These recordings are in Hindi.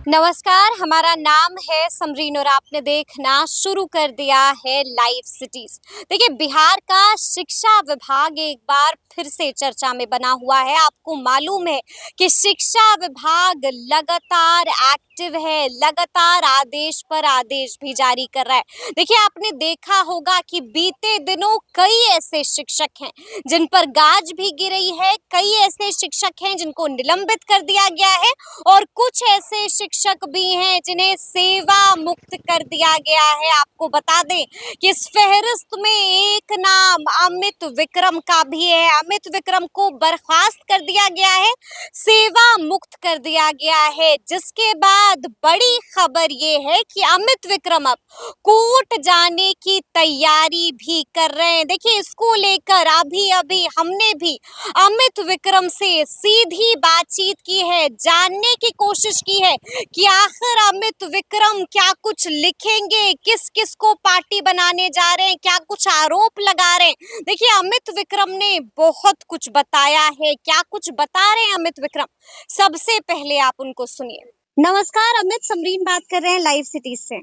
नमस्कार, हमारा नाम है समरीन और आपने देखना शुरू कर दिया है लाइव सिटीज। देखिए, बिहार का शिक्षा विभाग एक बार फिर से चर्चा में बना हुआ है। आपको मालूम है कि शिक्षा विभाग लगातार एक्टिव है, लगातार आदेश पर आदेश भी जारी कर रहा है। देखिए, आपने देखा होगा कि बीते दिनों कई ऐसे शिक्षक हैं जिन पर गाज भी गिरी है, कई ऐसे शिक्षक हैं जिनको निलंबित कर दिया गया है और कुछ ऐसे शिक्षक भी हैं जिन्हें सेवा मुक्त कर दिया गया है। आपको बता दें कि इस फहरिस्त में एक नाम अमित विक्रम का भी है। अमित विक्रम को बर्खास्त कर दिया गया है, सेवा मुक्त कर दिया गया है, जिसके बाद बड़ी खबर ये है कि अमित विक्रम अब कोर्ट जाने की तैयारी भी कर रहे हैं। देखिए, इसको लेकर अभी अभी हमने भी अमित विक्रम से सीधी बातचीत की है, जानने की कोशिश की है कि आखिर अमित विक्रम क्या कुछ लिखेंगे, किस किस को पार्टी बनाने जा रहे हैं, क्या कुछ आरोप लगा रहे हैं। देखिए, अमित विक्रम ने बहुत कुछ बताया है। क्या कुछ बता रहे हैं अमित विक्रम, सबसे पहले आप उनको सुनिए। नमस्कार अमित, समरीन बात कर रहे हैं लाइव सिटीज से।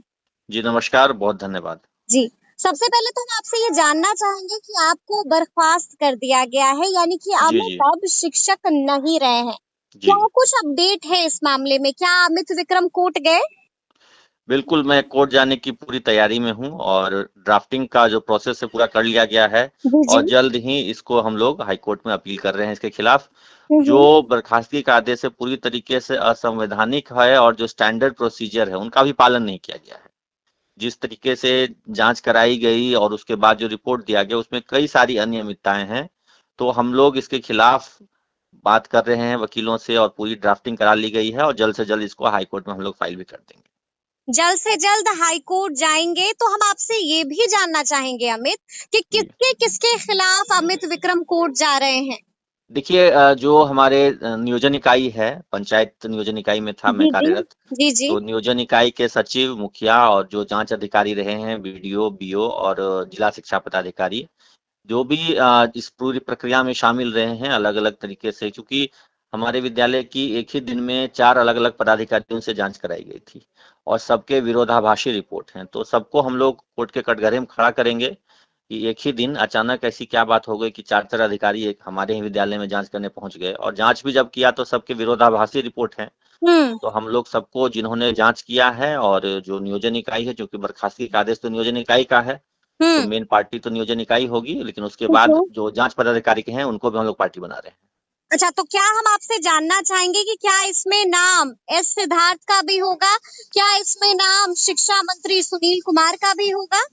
जी नमस्कार, बहुत धन्यवाद। जी, सबसे पहले तो हम आपसे ये जानना चाहेंगे कि आपको बर्खास्त कर दिया गया है, यानी कि जी अमित जी अब शिक्षक नहीं रहे हैं। जी क्या कुछ अपडेट है इस मामले में? क्या अमित विक्रम कोर्ट गए? बिल्कुल, मैं कोर्ट जाने की पूरी तैयारी में हूँ और ड्राफ्टिंग का जो प्रोसेस है पूरा कर लिया गया है जी जी। और जल्द ही इसको हम लोग हाई कोर्ट में अपील कर रहे हैं इसके खिलाफ। जो हम्म। बर्खास्तगी का आदेश है पूरी तरीके से असंवैधानिक है और जो स्टैंडर्ड प्रोसीजर है उनका भी पालन नहीं किया गया है। जिस तरीके से जांच कराई गई और उसके बाद जो रिपोर्ट दिया गया उसमें कई सारी अनियमितताएं हैं। तो हम लोग इसके खिलाफ बात कर रहे हैं वकीलों से और पूरी ड्राफ्टिंग करा ली गई है और जल्द से जल्द इसको हाई कोर्ट में हम लोग फाइल भी कर देंगे। जल्द से जल्द हाई कोर्ट जाएंगे, तो हम आपसे ये भी जानना चाहेंगे अमित कि जी किसके किसके खिलाफ अमित विक्रम कोर्ट जा रहे हैं। देखिए, जो हमारे नियोजन इकाई है, पंचायत नियोजन इकाई में था मैं जी जी। कार्यरत। जी जी। तो नियोजन इकाई के सचिव, मुखिया और जो जांच अधिकारी रहे हैं, बीडीओ, बीओ और जिला शिक्षा पदाधिकारी, जो भी इस पूरी प्रक्रिया में शामिल रहे हैं अलग अलग तरीके से, क्योंकि हमारे विद्यालय की एक ही दिन में 4 अलग अलग पदाधिकारियों से जांच कराई गई थी और सबके विरोधाभासी रिपोर्ट हैं। तो सबको हम लोग कोर्ट के कटघरे में खड़ा करेंगे कि एक ही दिन अचानक ऐसी क्या बात हो गई कि 4 अधिकारी एक हमारे ही विद्यालय में जांच करने पहुंच गए और जांच भी जब किया तो सबके विरोधाभासी रिपोर्ट हैं। हम्म। तो हम लोग सबको, जिन्होंने जांच किया है और जो नियोजन इकाई है, क्योंकि बर्खास्तगी का आदेश तो नियोजन इकाई का है, तो हम्म। मेन पार्टी तो नियोजन इकाई होगी, लेकिन उसके ठीक बाद है। जो जांच पदाधिकारी के हैं उनको भी हम लोग पार्टी बना रहे हैं। अच्छा, तो क्या हम आपसे जानना चाहेंगे कि क्या इसमें नाम एस सिद्धार्थ का भी होगा? क्या इसमें नाम शिक्षा मंत्री सुनील कुमार का भी होगा?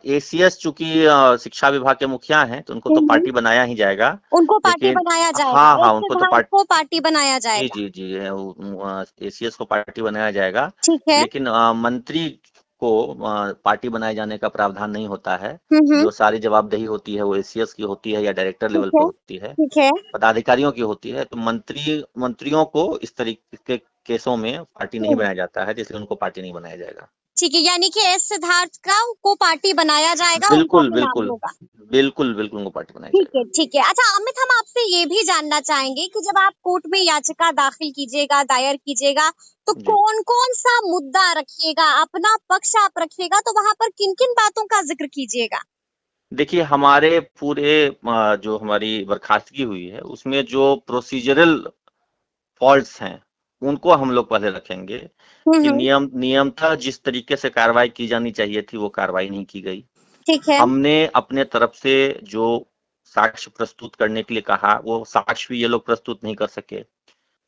एसीएस चूंकि शिक्षा विभाग के मुखिया हैं तो उनको तो हम्म। पार्टी बनाया ही जाएगा। उनको पार्टी लेकिन बनाया जाएगा, हाँ एस हाँ, उनको तो सिद्धार्थ को पार्टी बनाया जी जाएगा। जी जी एसीएस को पार्टी बनाया जाएगा। ठीक है। लेकिन मंत्री को पार्टी बनाए जाने का प्रावधान नहीं होता है। हम्म। जो सारी जवाबदेही होती है वो एसीएस की होती है या डायरेक्टर ठीक लेवल पे है। होती है, ठीक है। पदाधिकारियों की होती है। तो मंत्रियों को इस तरीके के केसों में पार्टी नहीं बनाया जाता है, इसलिए उनको पार्टी नहीं बनाया जाएगा। ठीक है, यानी कि एस सिद्धार्थ का को पार्टी बनाया जाएगा, उनका बिल्कुल भी नाम बिल्कुल होगा। बिल्कुल बिल्कुल उनको पार्टी बनाया ठीक है, जाएगा। ठीक है। अच्छा अमित, हम आपसे ये भी जानना चाहेंगे कि जब आप कोर्ट में याचिका दाखिल कीजिएगा, दायर कीजिएगा, तो जी कौन-कौन सा मुद्दा रखिएगा? अपना पक्ष आप रखिएगा, तो वहां पर किन-किन बातों का जिक्र कीजिएगा? देखिए, हमारे पूरे जो हमारी बर्खास्तगी हुई है उसमें जो प्रोसीजरल फॉल्ट्स हैं उनको हम लोग पहले रखेंगे कि हम्म। नियमतः जिस तरीके से कार्रवाई की जानी चाहिए थी वो कार्रवाई नहीं की गई। ठीक है। हमने अपने तरफ से जो साक्ष्य प्रस्तुत करने के लिए कहा वो साक्ष्य भी ये लोग प्रस्तुत नहीं कर सके।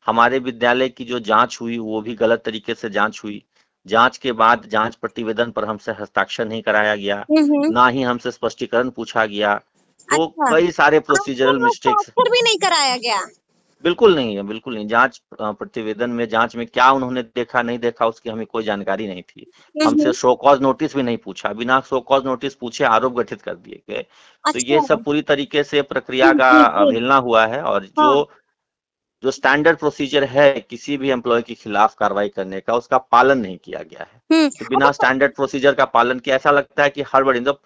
हमारे विद्यालय की जो जांच हुई वो भी गलत तरीके से जांच हुई। जांच के बाद जांच प्रतिवेदन पर हमसे हस्ताक्षर नहीं कराया गया, हम्म। ना ही हमसे स्पष्टीकरण पूछा गया। तो अच्छा, कई सारे आपको प्रोसीजरल मिस्टेक्स। हस्ताक्षर भी नहीं कराया गया? बिल्कुल नहीं है, बिल्कुल नहीं। जांच प्रतिवेदन में जांच में क्या उन्होंने देखा नहीं देखा उसकी हमें कोई जानकारी नहीं थी। हमसे हम्म। शो कॉज नोटिस भी नहीं पूछा, बिना शो कॉज नोटिस पूछे आरोप गठित कर दिए गए। तो ये अच्छा। सब पूरी तरीके से प्रक्रिया जी का जी जी। अवहेलना हुआ है और जो हाँ। जो स्टैंडर्ड प्रोसीजर है किसी भी एम्प्लॉय के खिलाफ कार्रवाई करने का, उसका पालन नहीं किया गया है। तो बिना अच्छा। स्टैंडर्ड प्रोसीजर का पालन किया, ऐसा लगता है कि हड़बड़ी। मतलब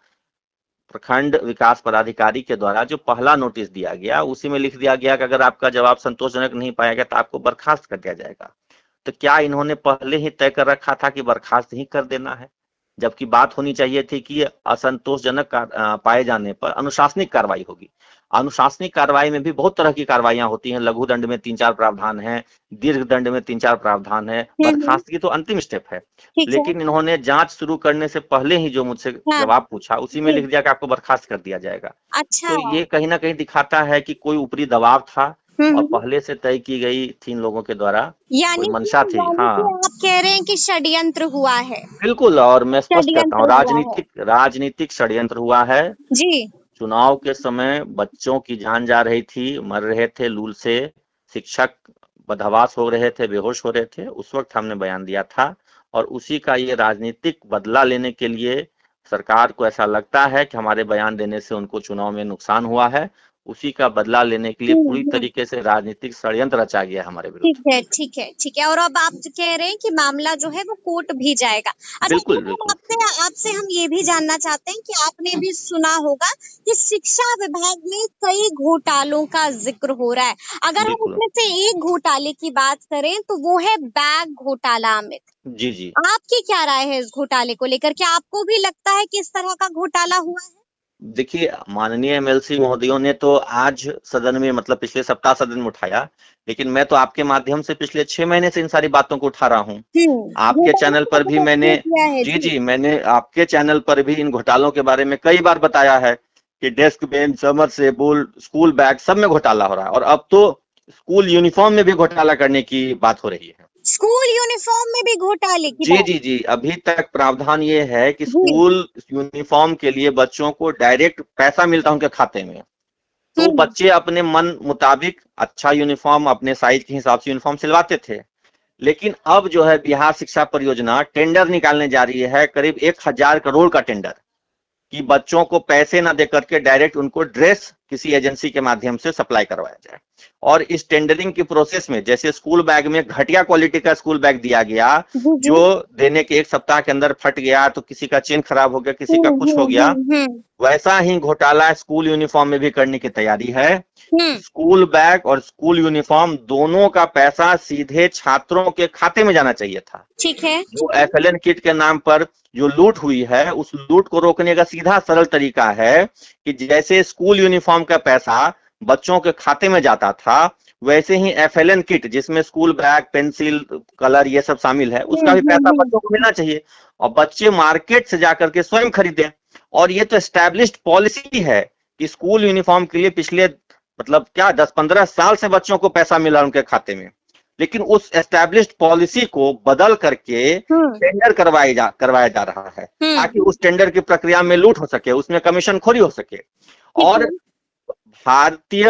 प्रखंड विकास पदाधिकारी के द्वारा जो पहला नोटिस दिया गया उसी में लिख दिया गया कि अगर आपका जवाब संतोषजनक नहीं पाया गया तो आपको बर्खास्त कर दिया जाएगा। तो क्या इन्होंने पहले ही तय कर रखा था कि बर्खास्त ही कर देना है? जबकि बात होनी चाहिए थी कि असंतोषजनक पाए जाने पर अनुशासनिक कार्रवाई होगी। अनुशासनिक कार्रवाई में भी बहुत तरह की कार्रवाइयां होती हैं। लघु दंड में 3-4 प्रावधान है, दीर्घ दंड में 3-4 प्रावधान है, बर्खास्तगी तो अंतिम स्टेप है। ठीक है। लेकिन इन्होंने जांच शुरू करने से पहले ही जो मुझसे हाँ। जवाब पूछा उसी में जी। लिख दिया कि आपको बर्खास्त कर दिया जाएगा। अच्छा। तो ये कहीं ना कहीं दिखाता है कि कोई ऊपरी दबाव था और हम्म। पहले से तय की गई थी इन लोगों के द्वारा, कोई यानी मंशा थी। कि हाँ, आप कह रहे हैं कि षड्यंत्र हुआ है। बिल्कुल। और मैं स्पष्ट करता हूँ, षड्यंत्र हुआ है। राजनीतिक षड्यंत्र हुआ है। जी। चुनाव के समय बच्चों की जान जा रही थी, मर रहे थे लूल से, शिक्षक बदहवास हो रहे थे, बेहोश हो रहे थे, उस वक्त हमने बयान दिया था। और उसी का ये राजनीतिक बदला लेने के लिए सरकार को ऐसा लगता है कि हमारे बयान देने से उनको चुनाव में नुकसान हुआ है, उसी का बदला लेने के लिए पूरी हम्म। तरीके से राजनीतिक षड्यंत्र रचा गया हमारे विरुद्ध। ठीक है, ठीक है, ठीक है। और अब आप जो कह रहे हैं कि मामला जो है वो कोर्ट भी जाएगा। अच्छा, बिल्कुल एक हम बिल्कुल। आपसे आपसे हम ये भी जानना चाहते हैं कि आपने भी सुना होगा कि शिक्षा विभाग में कई घोटालों का जिक्र हो रहा है। अगर हम बिल्कुल। उसमें से एक घोटाले की बात करें तो वो है बैग घोटाला। अमित, जी जी। आपकी क्या राय है इस घोटाले को लेकर? क्या आपको भी लगता है कि इस तरह का घोटाला हुआ है? देखिए, माननीय एमएलसी महोदयों ने तो आज सदन में, मतलब पिछले सप्ताह सदन में उठाया, लेकिन मैं तो आपके माध्यम से पिछले 6 महीने से इन सारी बातों को उठा रहा हूँ। आपके घोटाला चैनल तो पर भी बहुत मैंने, किया है। जी जी। जी, मैंने आपके चैनल पर भी इन घोटालों के बारे में कई बार बताया है कि desk bench, submersible, school bag सब में घोटाला हो रहा है। और अब तो स्कूल यूनिफॉर्म में भी घोटाला करने की बात हो रही है। स्कूल यूनिफॉर्म में भी घोटाले की जी बात? जी जी। अभी तक प्रावधान ये है कि जी। स्कूल यूनिफॉर्म के लिए बच्चों को डायरेक्ट पैसा मिलता है उनके खाते में। तो हम्म। बच्चे अपने मन मुताबिक अच्छा यूनिफॉर्म, अपने साइज के हिसाब से यूनिफॉर्म सिलवाते थे। लेकिन अब जो है बिहार शिक्षा परियोजना टेंडर निकालने जा रही है, करीब 1000 करोड़ का टेंडर, कि बच्चों को पैसे ना दे करके डायरेक्ट उनको ड्रेस किसी एजेंसी के माध्यम से सप्लाई करवाया जाए। और इस टेंडरिंग की प्रोसेस में जैसे स्कूल बैग में घटिया क्वालिटी का स्कूल बैग दिया गया, जी जी। जो देने के 1 सप्ताह के अंदर फट गया, तो किसी का चेन खराब हो गया, किसी का कुछ हो गया, वैसा ही घोटाला स्कूल यूनिफॉर्म में भी करने की तैयारी है। स्कूल बैग और स्कूल यूनिफॉर्म दोनों का पैसा सीधे छात्रों के खाते में जाना चाहिए था। ठीक है। जो एफएलएन किट के नाम पर जो लूट हुई है, उस लूट को रोकने का सीधा सरल तरीका है कि जैसे स्कूल यूनिफॉर्म का पैसा बच्चों के खाते में जाता था, वैसे ही एफएलएन किट, जिसमें स्कूल बैग, पेंसिल, कलर ये सब शामिल है, उसका भी पैसा बच्चों को मिलना चाहिए और बच्चे मार्केट से जाकर के स्वयं खरीदें। और ये तो एस्टैब्लिश्ड पॉलिसी है कि स्कूल यूनिफॉर्म के लिए पिछले, मतलब क्या, 10-15 साल से बच्चों को पैसा मिला उनके खाते में। लेकिन उस एस्टैब्लिश्ड पॉलिसी को बदल करके टेंडर करवाया जा रहा है, ताकि उस टेंडर की प्रक्रिया में लूट हो सके, उसमें कमीशनखोरी हो सके। और भारतीय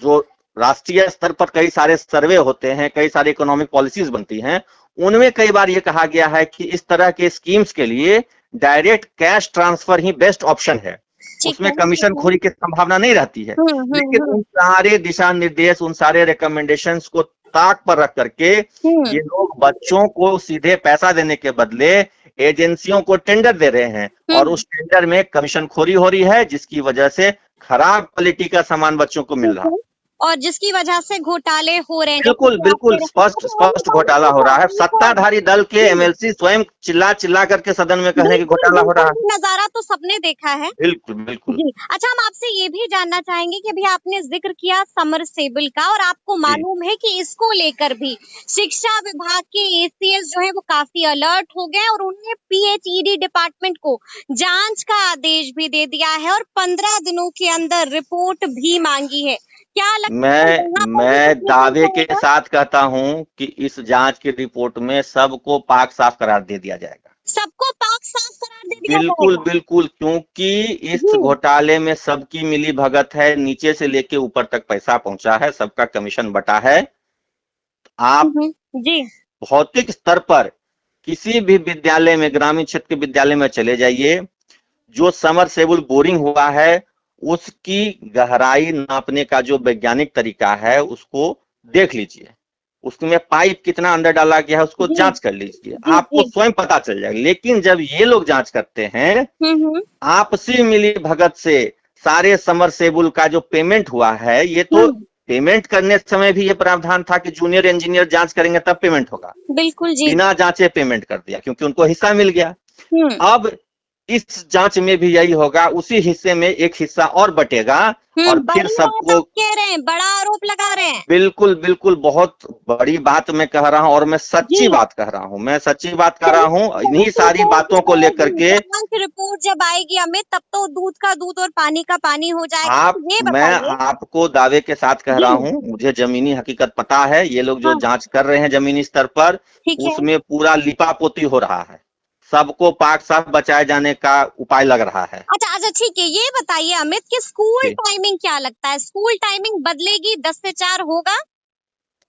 जो राष्ट्रीय स्तर पर कई सारे सर्वे होते हैं, कई सारी इकोनॉमिक पॉलिसीज बनती हैं, उनमें कई बार ये कहा गया है कि इस तरह के स्कीम्स के लिए डायरेक्ट कैश ट्रांसफर ही बेस्ट ऑप्शन है, उसमें कमीशन खोरी की संभावना नहीं रहती है। लेकिन उन सारे दिशा निर्देश, उन सारे रिकमेंडेशंस को ताक पर रख करके ये लोग बच्चों को सीधे पैसा देने के बदले एजेंसियों को टेंडर दे रहे हैं, और उस टेंडर में कमीशन खोरी हो रही है, जिसकी वजह से खराब क्वालिटी का सामान बच्चों को मिल रहा है और जिसकी वजह से घोटाले हो रहे हैं। बिल्कुल बिल्कुल स्पष्ट घोटाला हो रहा है। सत्ताधारी दल के एमएलसी स्वयं चिल्ला करके सदन में कह रहे हैं कि घोटाला हो रहा है। नजारा तो सबने देखा है। बिल्कुल बिल्कुल। जी। अच्छा, हम आपसे ये भी जानना चाहेंगे कि अभी आपने जिक्र किया समरसेबल का, और आपको मालूम है कि इसको लेकर भी शिक्षा विभाग के एसीएस जो है वो काफी अलर्ट हो गए और उन्होंने पीएचईडी डिपार्टमेंट को जांच का आदेश भी दे दिया है और 15 दिनों के अंदर रिपोर्ट भी मांगी है। क्या लगता है? मैं दावे के साथ कहता हूं कि इस जांच की रिपोर्ट में सबको पाक साफ करार दे दिया जाएगा। सबको पाक साफ करार दे दिया बिल्कुल जाएगा? बिल्कुल, क्योंकि इस घोटाले में सबकी मिली भगत है, नीचे से लेके ऊपर तक पैसा पहुंचा है, सबका कमीशन बटा है। आप जी। भौतिक स्तर पर किसी भी विद्यालय में, ग्रामीण क्षेत्र के विद्यालय में चले जाइए, जो समरसेबुल बोरिंग हुआ है उसकी गहराई नापने का जो वैज्ञानिक तरीका है उसको देख लीजिए, उसमें पाइप कितना अंदर डाला गया है उसको जांच कर लीजिए, आपको स्वयं पता चल जाएगा। लेकिन जब ये लोग जांच करते हैं, आपसी मिली भगत से सारे समरसेबुल का जो पेमेंट हुआ है, ये तो पेमेंट करने समय भी ये प्रावधान था कि जूनियर इंजीनियर जांच करेंगे तब पेमेंट होगा, बिल्कुल जी। बिना जांचे पेमेंट कर दिया क्योंकि उनको हिस्सा मिल गया। हम्म अब इस जांच में भी यही होगा, उसी हिस्से में एक हिस्सा और बटेगा और फिर बड़ी बात सबको आप कह रहे हैं, बड़ा आरोप लगा रहे हैं। बिल्कुल बिल्कुल बहुत बड़ी बात मैं कह रहा हूं और मैं सच्ची जी। बात कह रहा हूं, मैं सच्ची बात कह रहा चलिए, हूं, इन्हीं सारी बातों को लेकर के जांच रिपोर्ट जब आएगी अमित, तब तो दूध का दूध और पानी का पानी हो जाएगा। आप तो ये मैं बताइए। आपको दावे के साथ कह जी। रहा हूं, मुझे जमीनी हकीकत पता है, ये लोग जो हाँ, जांच कर रहे हैं जमीनी स्तर पर ठीक है। उसमें पूरा लिपापोती हो रहा है, सबको पाक साफ बचाए जाने का उपाय लग रहा है। अच्छा, अच्छा ठीक है। ये बताइए अमित कि स्कूल जी। टाइमिंग क्या लगता है? स्कूल टाइमिंग बदलेगी, 10 से 4 होगा?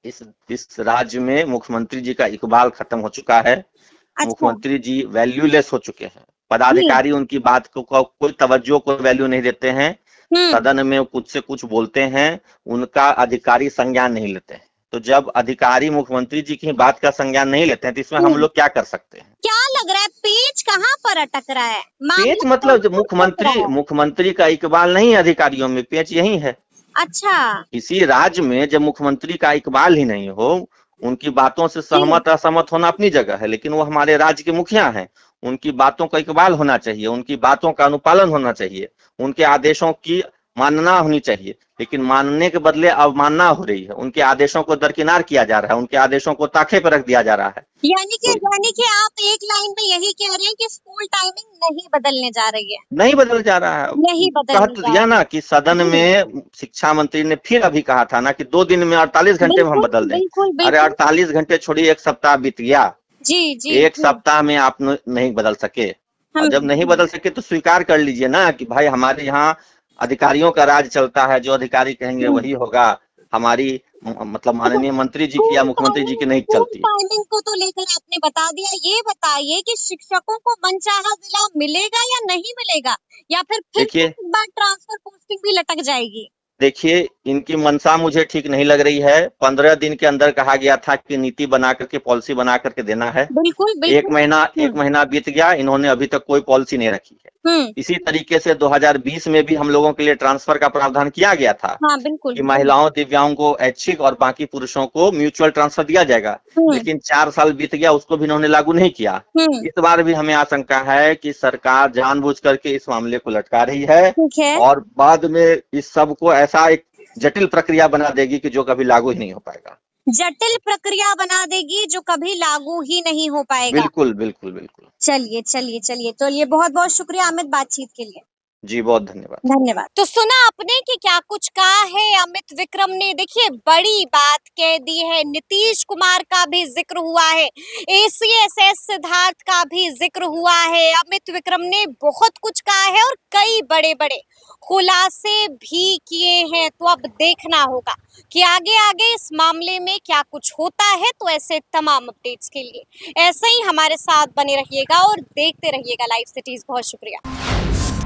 इस राज्य में मुख्यमंत्री जी का इकबाल खत्म हो चुका है, अच्छा। मुख्यमंत्री जी वैल्यूलेस हो चुके हैं, जी। पदाधिकारी उनकी बात को कोई तवज्जो को वैल्यू नहीं देते हैं, हुँ। सदन में कुछ से कुछ बोलते हैं, उनका अधिकारी संज्ञान नहीं लेते हैं। तो जब अधिकारी मुख्यमंत्री जी की बात का संज्ञान नहीं लेते हैं तो इसमें हम हुँ। लोग क्या कर सकते हैं? क्या लग रहा है पेच कहाँ पर अटक रहा है? पेच मामला मतलब जो कहाँ फंस रहा है? मुख्यमंत्री का इकबाल नहीं है अधिकारियों में, पेच यही है। अच्छा। किसी राज्य में जब मुख्यमंत्री का इकबाल ही नहीं हो, उनकी बातों से जी। सहमत असहमत होना अपनी जगह है, लेकिन वो हमारे राज्य के मुखिया हैं, उनकी बातों का इकबाल होना चाहिए, उनकी बातों का अनुपालन होना चाहिए, उनके आदेशों की मानना होनी चाहिए, लेकिन मानने के बदले अवमानना हो रही है, उनके आदेशों को दरकिनार किया जा रहा है, उनके आदेशों को ताखे पर रख दिया जा रहा है। तो यानी कि आप एक लाइन में यही कह रहे हैं कि स्कूल टाइमिंग नहीं बदलने जा रही है। नहीं बदल जा रहा है। नहीं कह बदलने तो जा दिया रही ना है। कि सदन जी। में शिक्षा मंत्री ने फिर अभी कहा था ना कि 2 दिन में 48 घंटे में हम बिल्कुल, बदल दें। बिल्कुल, अरे बिल्कुल। 48 घंटे छोड़िए, 1 सप्ताह बीत गया। जी, जी, 1 जी। सप्ताह में आप नहीं बदल सके, और जब नहीं हुँ। बदल सके तो स्वीकार कर लीजिए ना कि भाई हमारे यहाँ अधिकारियों का राज चलता है, जो अधिकारी कहेंगे हुँ। वही होगा, हमारी मतलब अच्छा, माननीय मंत्री जी की या मुख्यमंत्री जी की नहीं स्कूल चलती है। टाइमिंग को तो लेकर आपने बता दिया। ये बताइए कि शिक्षकों को मनचाहा जिला मिलेगा या नहीं मिलेगा? या फिर से देखिए एक बार ट्रांसफर पोस्टिंग भी लटक जाएगी? देखिए, इनकी मंशा मुझे ठीक नहीं लग रही है। 15 दिन के अंदर कहा गया था कि नीति बना करके, पॉलिसी बना करके देना है। बिल्कुल, 1 बिल्कुल। महीना हुँ, 1 महीना बीत गया, इन्होंने अभी तक कोई पॉलिसी नहीं रखी है। हुँ। इसी तरीके से 2020 में भी हम लोगों के लिए ट्रांसफर का प्रावधान किया गया था हाँ, बिल्कुल। कि हुँ, महिलाओं, दिव्यांगों को ऐच्छिक और बाकी पुरुषों को म्यूचुअल ट्रांसफर दिया जाएगा। हुँ, लेकिन 4 साल बीत गया, उसको भी इन्होंने लागू नहीं किया। हुँ। इस बार भी हमें आशंका है कि सरकार जानबूझ करके इस मामले को लटका रही है ठीक है। और बाद में इस सब को ऐसा एक जटिल प्रक्रिया बना देगी कि जो कभी लागू ही नहीं हो पाएगा। जटिल प्रक्रिया बना देगी जो कभी लागू ही नहीं हो पाएगा। बिल्कुल, बिल्कुल, बिल्कुल। चलिए बहुत-बहुत शुक्रिया अमित बातचीत के लिए। जी, बहुत धन्यवाद। धन्यवाद। तो सुना आपने कि क्या कुछ कहा है अमित विक्रम ने। देखिए बड़ी बात कह दी है। नीतीश कुमार का भी जिक्र हुआ है, एसीएसएस सिद्धार्थ का भी जिक्र हुआ है। अमित विक्रम ने बहुत कुछ कहा है और कई बड़े-बड़े खुलासे भी किए हैं। तो अब देखना होगा कि आगे आगे इस मामले में क्या कुछ होता है। तो ऐसे तमाम अपडेट्स के लिए ऐसे ही हमारे साथ बने रहिएगा और देखते रहिएगा लाइव सिटीज। बहुत शुक्रिया।